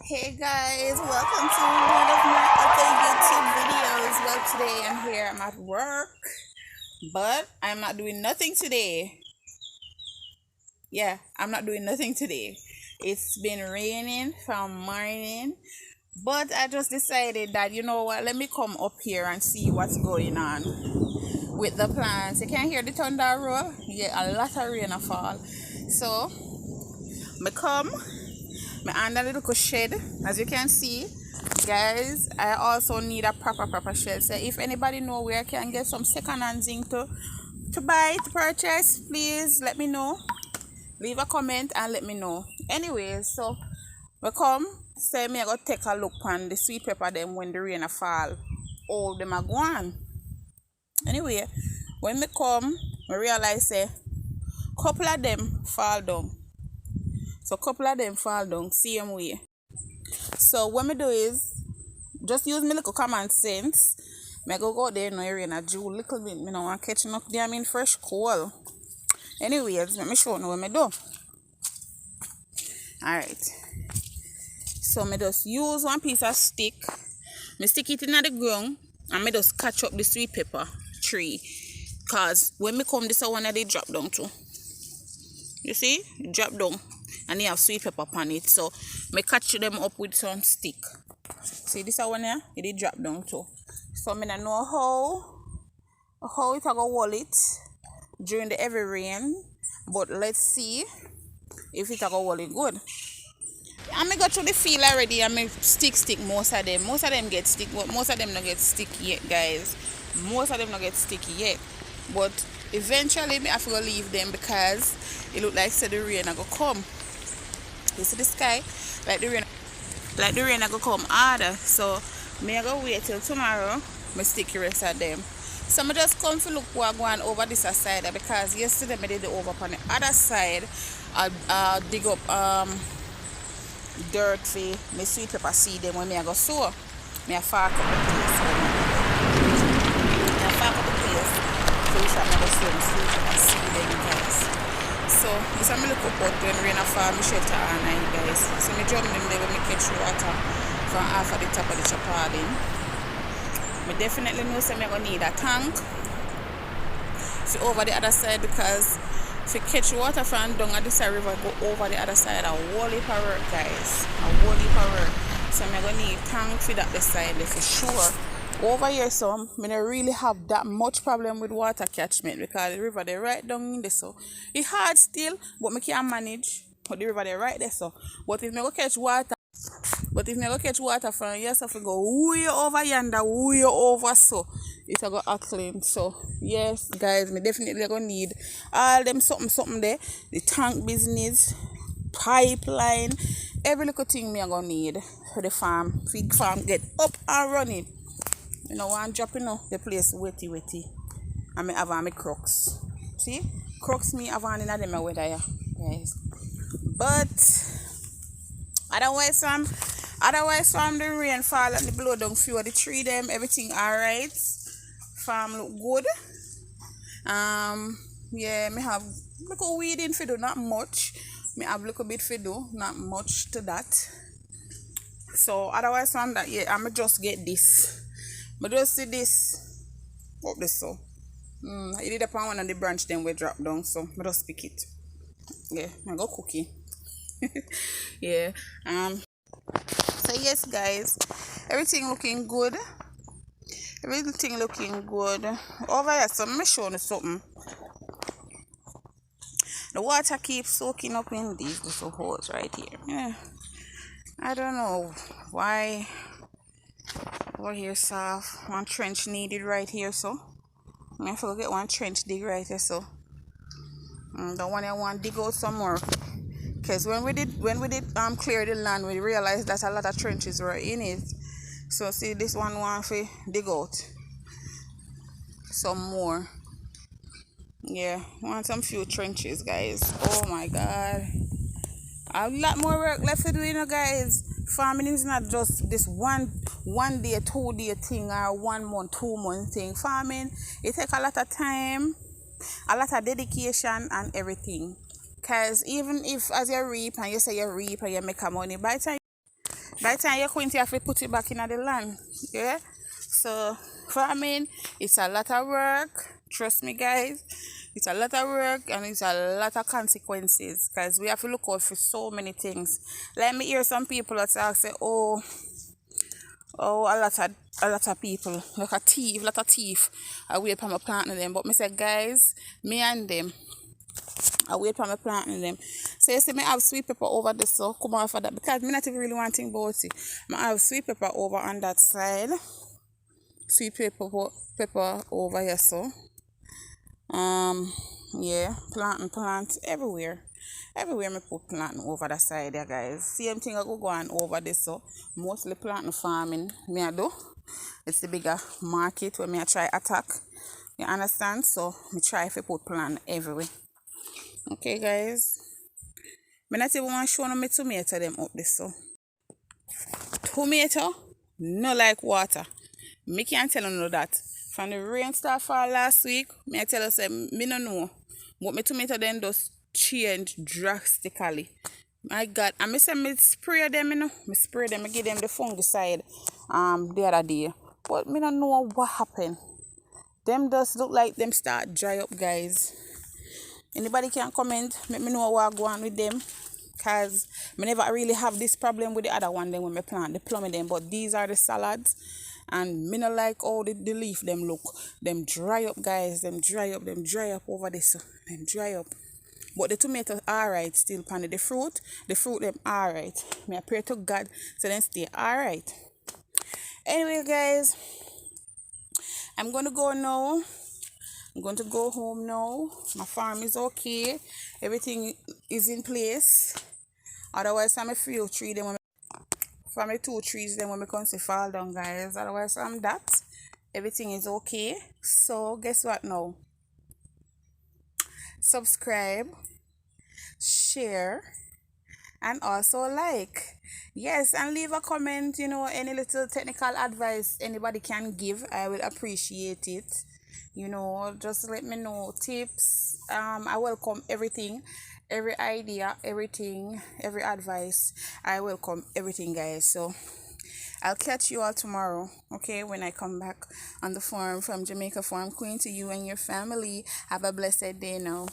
Hey guys, welcome to one of my other YouTube videos. Well, today I'm at work, but I'm not doing nothing today. Yeah, I'm not doing nothing today. It's been raining from morning, but I just decided that you know what, let me come up here and see what's going on with the plants. You can hear the thunder roll. Yeah, a lot of rain fall. So, me come. My under the little shed, as you can see, guys. I also need a proper shed. So if anybody know where I can get some second-hand zinc to buy, to purchase, please let me know. Leave a comment and let me know. Anyways, so we come say me I go take a look on the sweet pepper them when the rain fall. All them are gone. Anyway, when me come, I realize say couple of them fall down. So couple of them fall down same way. So what me do is just use me little common sense. Me go there in the area and do little bit. Me no want catching up there. I mean fresh coal. Anyways, let me show you what me do. Alright. So me just use one piece of stick. Me stick it in the ground and me just catch up the sweet pepper tree. Cause when me come this one they drop down too. You see? Drop down. And they have sweet pepper on it. So me catch them up with some stick. See this one here? It did drop down too. So I don't know how it go hold it during the heavy rain. But let's see if it go hold it good. I me go through the field already and me stick most of them. Most of them get stick, but most of them not get sticky yet, guys. Most of them not get sticky yet. But eventually me have to go leave them because it look like the rain go come. You see the sky? Like the rain go come harder. So me I go wait till tomorrow. Me stick the rest of them. So I just come to look what going over this side because yesterday I did the over on the other side. I dig up dirt for my sweet pepper seed them when I go sow. Me I fark up the place. I fark up the place. So we shall go sow my sweet pepper seed them, guys. So this is my look up when rain fall, me shelter all night, guys. So me drum them there when me catch water from half of the top of the chapadin. I definitely know I'm going to need a tank for over the other side because if you catch water from down at this river go over the other side, a whole heap of work, guys. A whole heap of work. So I'm going to need a tank for that side for sure. Over here, so I don't really have that much problem with water catchment because the river they right down in there, so it's hard still, but I can manage. But the river they right there, so. But if I go catch water from here, so if I go way over yonder, way over so, it's a go acclaim. So yes, guys, me definitely gonna need all them something there. The tank business, pipeline, every little thing me I gonna need for the farm. Big farm get up and running. You know, I'm dropping off the place wetty. And I have my crocs. See? Crocs me have on in them weather, yeah, guys. But otherwise from the rain fall and the blow down few of the tree them, everything alright. Farm look good. Yeah, me have little weeding for do, not much. Me have little bit for do, not much to that. So otherwise from that, yeah, I'ma just get this. But just see this up this so. It did upon one of the branch then we drop down, so I just pick it. Yeah, I go cookie. Yeah. So yes, guys, everything looking good. Everything looking good. Over here, so let me show you something. The water keeps soaking up in these little holes right here. Yeah. I don't know why. Over here, soft. One trench needed right here, so I have to get one trench dig right here, so the one I want to dig out some more. Because when we did clear the land, we realized that a lot of trenches were in it. So see, this one want to dig out some more. Yeah, want some few trenches, guys. Oh my god, a lot more work left to do, you know, guys. Farming is not just this one day, 2 day thing or 1 month, 2 month thing. Farming, it takes a lot of time, a lot of dedication and everything. Because even if as you reap and you say you reap and you make a money, by the time By the time you're going to have to put it back in the land. Yeah? So farming, it's a lot of work. Trust me, guys. It's a lot of work and it's a lot of consequences because we have to look out for so many things. Let me hear some people that say, oh, a lot of people, like a lot of thief. I wait for my planting them. But me say, guys, me and them, I wait for my planting them. So you see me have sweet pepper over this, so come on for that. Because me not even really wanting about it. I have sweet pepper over on that side. Sweet pepper over here, so. Yeah, plant everywhere. Everywhere me put planting over the side there, guys. Same thing I go on over this, so mostly planting farming me I do. It's the bigger market where me I try attack. You understand? So me try if I put plant everywhere. Okay, guys. Me not even want to show no me tomato them up this, so. Tomato, no like water. Me can't tell you that. From the rain start fall last week, me I tell you say me no know. But my tomato then just change drastically. My God, and me say me spray them, you know. Me spray them, me give them the fungicide the other day. But me don't know what happened. Them just look like them start dry up, guys. Anybody can comment, let me know what go on with them. Cause me never really have this problem with the other one then when me plant the plum in them. But these are the salads. And me not like all the leaf them look. Them dry up, guys. Them dry up over this. Them dry up. But the tomato alright still, pan the fruit them alright. Me I pray to God so then stay alright. Anyway, guys, I'm gonna go now. I'm going to go home now. My farm is okay. Everything is in place. Otherwise, I'm a few trees them. From the 2 trees then when we come to fall down, guys. Otherwise, from that, everything is okay. So, guess what now? Subscribe, share, and also like. Yes, and leave a comment, you know, any little technical advice anybody can give. I will appreciate it. You know, just let me know tips. I welcome everything, every idea, everything, every advice. I welcome everything, guys. So I'll catch you all tomorrow, okay, when I come back on the farm from Jamaica Farm Queen to you and your family. Have a blessed day now.